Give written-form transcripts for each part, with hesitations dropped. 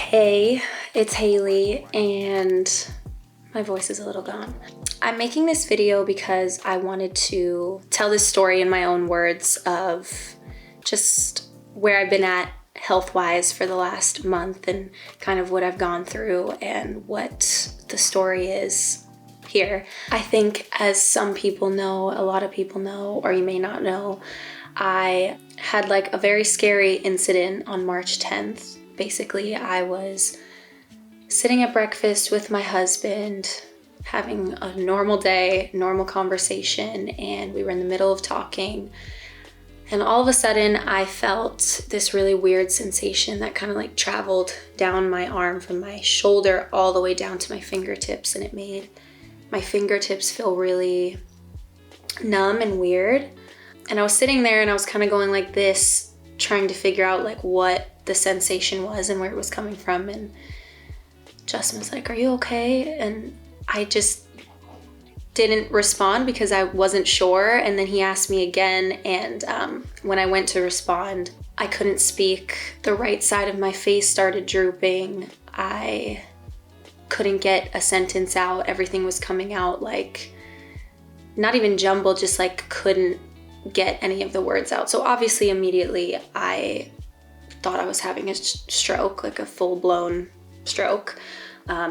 Hey, it's Haley and my voice is a little gone. I'm making this video because I wanted to tell this story in my own words of just where I've been at health-wise for the last month and kind of what I've gone through and what the story is here. I think, as some people know, a lot of people know, or you may not know, I had like a very scary incident on March 10th. Basically, I was sitting at breakfast with my husband, having a normal day, normal conversation, and we were in the middle of talking. And all of a sudden, I felt this really weird sensation that kind of like traveled down my arm from my shoulder all the way down to my fingertips, and it made my fingertips feel really numb and weird. And I was sitting there and I was kind of going like this, trying to figure out like what the sensation was and where it was coming from. And Justin was like, "Are you okay?" And I just didn't respond because I wasn't sure. And then he asked me again, and when I went to respond, I couldn't speak. The right side of my face started drooping. I couldn't get a sentence out. Everything was coming out like, not even jumbled, just like couldn't get any of the words out. So obviously immediately I thought I was having a stroke, like a full-blown stroke.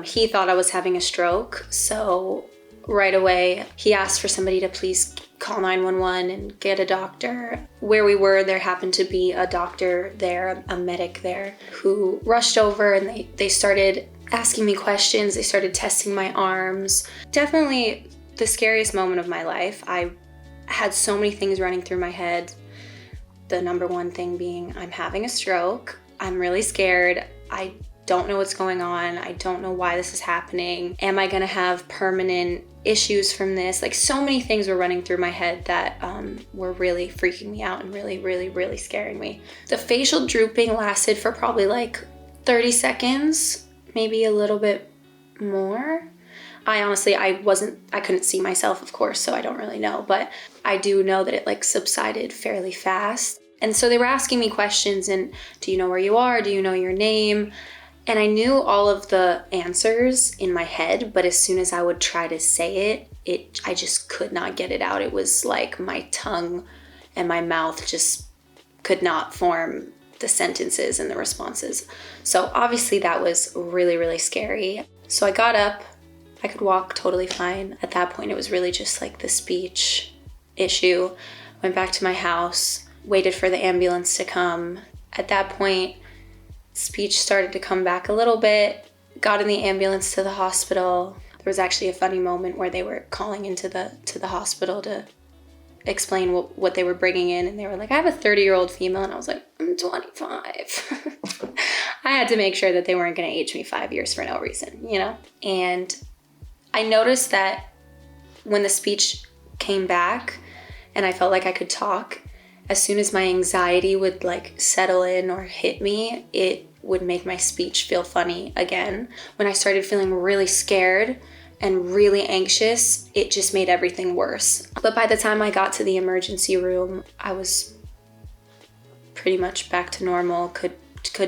He thought I was having a stroke, so right away he asked for somebody to please call 911 and get a doctor. Where we were, there happened to be a doctor there, a medic there, who rushed over, and they started asking me questions. They started testing my arms. Definitely the scariest moment of my life. I had so many things running through my head. The number one thing being, I'm having a stroke. I'm really scared. I don't know what's going on. I don't know why this is happening. Am I gonna have permanent issues from this? Like, so many things were running through my head that were really freaking me out and really, really, really scaring me. The facial drooping lasted for probably like 30 seconds, maybe a little bit more. I couldn't see myself, of course, so I don't really know, but I do know that it like subsided fairly fast. And so they were asking me questions, and do you know where you are? Do you know your name? And I knew all of the answers in my head, but as soon as I would try to say it, I just could not get it out. It was like my tongue and my mouth just could not form the sentences and the responses. So obviously that was really, really scary. So I got up. I could walk totally fine. At that point, it was really just like the speech issue. Went back to my house, waited for the ambulance to come. At that point, speech started to come back a little bit. Got in the ambulance to the hospital. There was actually a funny moment where they were calling into the hospital to explain what they were bringing in, and they were like, "I have a 30-year-old female," and I was like, "I'm 25. I had to make sure that they weren't going to age me 5 years for no reason, you know? And I noticed that when the speech came back and I felt like I could talk, as soon as my anxiety would like settle in or hit me, it would make my speech feel funny again. When I started feeling really scared and really anxious, it just made everything worse. But by the time I got to the emergency room, I was pretty much back to normal, could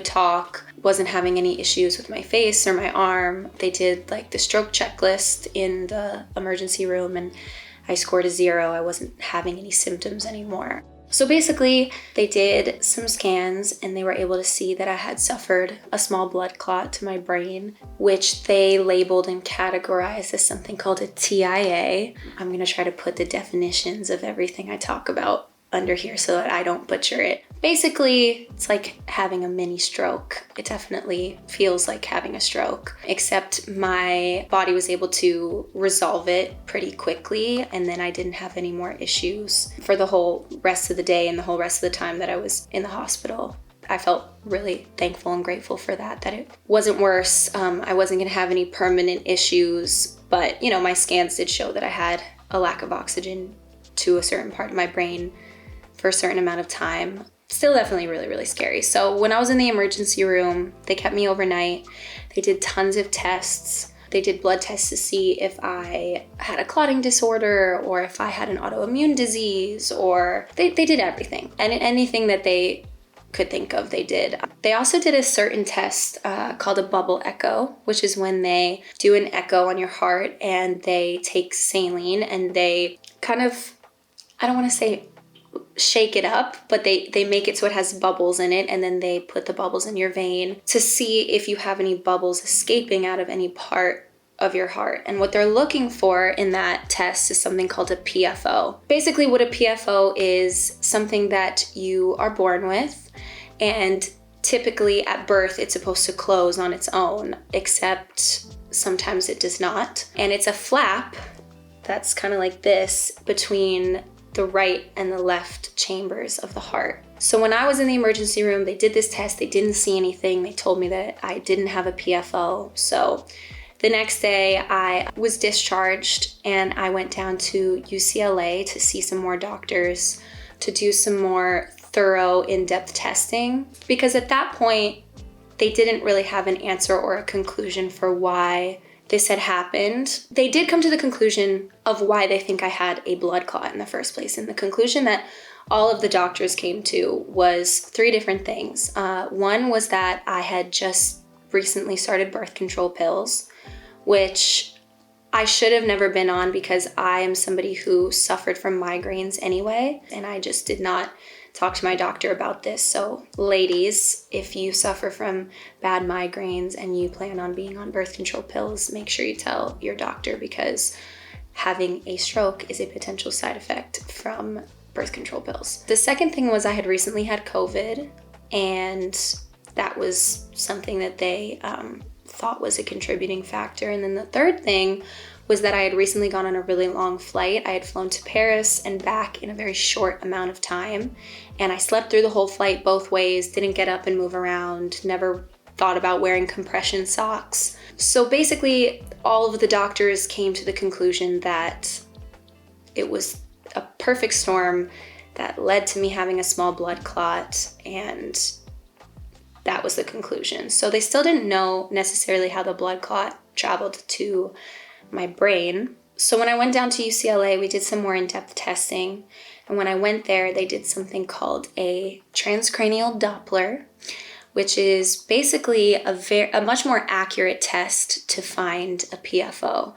talk, wasn't having any issues with my face or my arm. They did like the stroke checklist in the emergency room, and I scored a 0. I wasn't having any symptoms anymore. So basically, they did some scans and they were able to see that I had suffered a small blood clot to my brain, which they labeled and categorized as something called a TIA. I'm gonna try to put the definitions of everything I talk about under here so that I don't butcher it. Basically, it's like having a mini stroke. It definitely feels like having a stroke, except my body was able to resolve it pretty quickly, and then I didn't have any more issues for the whole rest of the day and the whole rest of the time that I was in the hospital. I felt really thankful and grateful for that it wasn't worse. I wasn't gonna have any permanent issues, but you know, my scans did show that I had a lack of oxygen to a certain part of my brain for a certain amount of time. Still definitely really, really scary. So when I was in the emergency room, they kept me overnight. They did tons of tests. They did blood tests to see if I had a clotting disorder or if I had an autoimmune disease, or they did everything. And anything that they could think of, they did. They also did a certain test called a bubble echo, which is when they do an echo on your heart and they take saline and they kind of, I don't want to say shake it up, but they make it so it has bubbles in it, and then they put the bubbles in your vein to see if you have any bubbles escaping out of any part of your heart. And what they're looking for in that test is something called a PFO. Basically, what a PFO is something that you are born with, and typically at birth it's supposed to close on its own, except sometimes it does not. And it's a flap that's kind of like this between the right and the left chambers of the heart. So when I was in the emergency room, they did this test, they didn't see anything. They told me that I didn't have a PFO. So the next day I was discharged and I went down to UCLA to see some more doctors, to do some more thorough, in-depth testing, because at that point they didn't really have an answer or a conclusion for why this had happened. They did come to the conclusion of why they think I had a blood clot in the first place. And the conclusion that all of the doctors came to was 3 different things. One was that I had just recently started birth control pills, which I should have never been on because I am somebody who suffered from migraines anyway, and I just did not talk to my doctor about this. So ladies, if you suffer from bad migraines and you plan on being on birth control pills, make sure you tell your doctor, because having a stroke is a potential side effect from birth control pills. The second thing was I had recently had COVID, and that was something that they thought was a contributing factor. And then the third thing was that I had recently gone on a really long flight. I had flown to Paris and back in a very short amount of time. And I slept through the whole flight both ways, didn't get up and move around, never thought about wearing compression socks. So basically, all of the doctors came to the conclusion that it was a perfect storm that led to me having a small blood clot, and that was the conclusion. So they still didn't know necessarily how the blood clot traveled to my brain. So when I went down to UCLA, we did some more in-depth testing. And when I went there, they did something called a transcranial Doppler, which is basically a much more accurate test to find a PFO.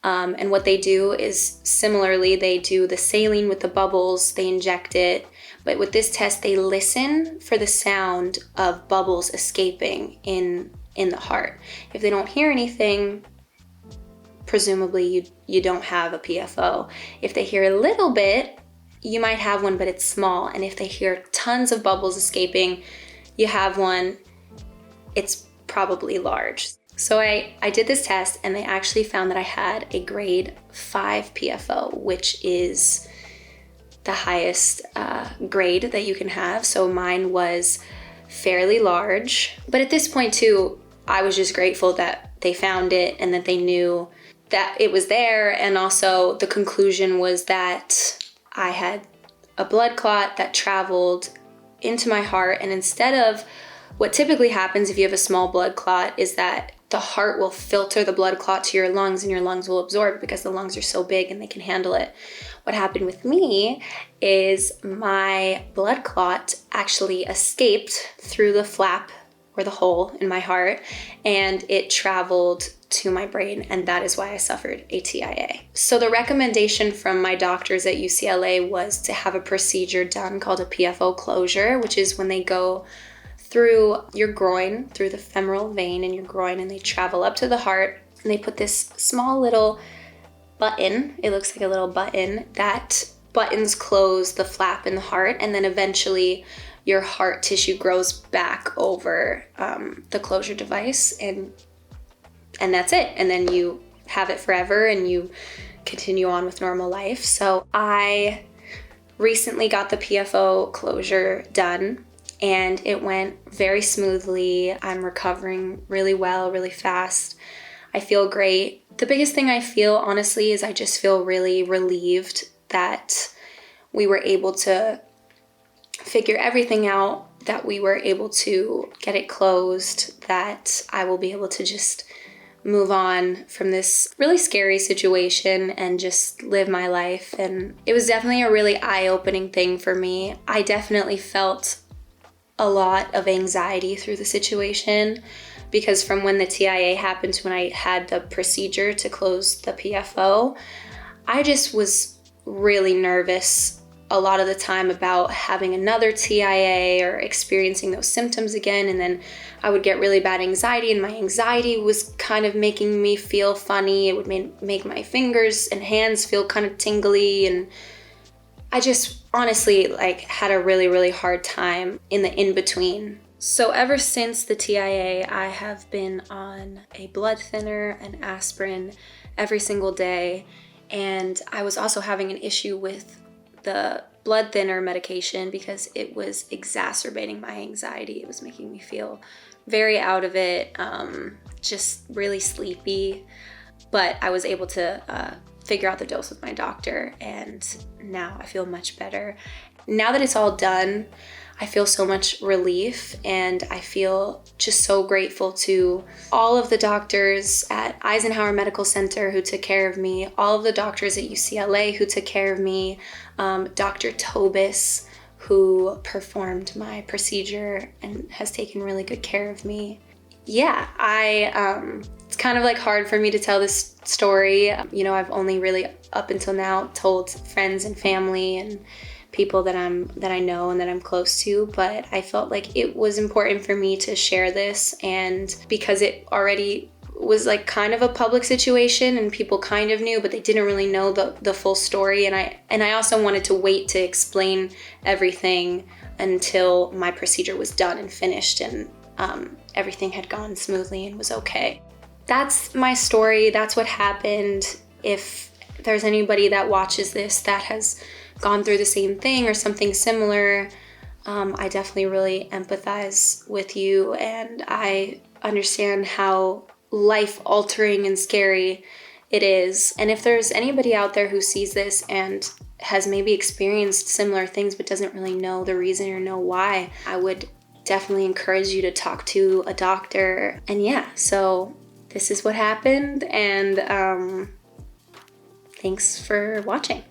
And what they do is, similarly, they do the saline with the bubbles, they inject it, but with this test, they listen for the sound of bubbles escaping in the heart. If they don't hear anything, presumably you don't have a PFO. If they hear a little bit, you might have one, but it's small. And if they hear tons of bubbles escaping, you have one, it's probably large. So I did this test, and they actually found that I had a grade 5 PFO, which is the highest grade that you can have. So mine was fairly large. But at this point too, I was just grateful that they found it and that they knew that it was there. And also the conclusion was that I had a blood clot that traveled into my heart. And instead of what typically happens if you have a small blood clot is that the heart will filter the blood clot to your lungs, and your lungs will absorb it because the lungs are so big and they can handle it. What happened with me is my blood clot actually escaped through the flap or the hole in my heart, and it traveled to my brain, and that is why I suffered a TIA. So the recommendation from my doctors at UCLA was to have a procedure done called a PFO closure, which is when they go through your groin, through the femoral vein in your groin, and they travel up to the heart, and they put this small little button, it looks like a little button, that buttons close the flap in the heart, and then eventually your heart tissue grows back over the closure device, and that's it. And then you have it forever and you continue on with normal life. So I recently got the PFO closure done, and it went very smoothly. I'm recovering really well, really fast. I feel great. The biggest thing I feel, honestly, is I just feel really relieved that we were able to figure everything out, that we were able to get it closed, that I will be able to just move on from this really scary situation and just live my life. And it was definitely a really eye-opening thing for me. I definitely felt a lot of anxiety through the situation, because from when the TIA happened to when I had the procedure to close the PFO, I just was really nervous a lot of the time about having another TIA or experiencing those symptoms again. And then I would get really bad anxiety, and my anxiety was kind of making me feel funny. It would make my fingers and hands feel kind of tingly. And I just honestly had a really, really hard time in the in-between. So ever since the TIA, I have been on a blood thinner and aspirin every single day. And I was also having an issue with the blood thinner medication because it was exacerbating my anxiety. It was making me feel very out of it, just really sleepy. But I was able to figure out the dose with my doctor, and now I feel much better. Now that it's all done, I feel so much relief, and I feel just so grateful to all of the doctors at Eisenhower Medical Center who took care of me, all of the doctors at UCLA who took care of me, Dr. Tobis, who performed my procedure and has taken really good care of me. Yeah, it's kind of hard for me to tell this story. I've only really up until now told friends and family and people that I know and that I'm close to, but I felt like it was important for me to share this, and because it already was kind of a public situation and people kind of knew, but they didn't really know the full story, and I also wanted to wait to explain everything until my procedure was done and finished, and everything had gone smoothly and was okay. That's my story. That's what happened. If there's anybody that watches this that has gone through the same thing or something similar, I definitely really empathize with you, and I understand how life-altering and scary it is. And if there's anybody out there who sees this and has maybe experienced similar things but doesn't really know the reason or know why, I would definitely encourage you to talk to a doctor. And yeah, so this is what happened, and thanks for watching.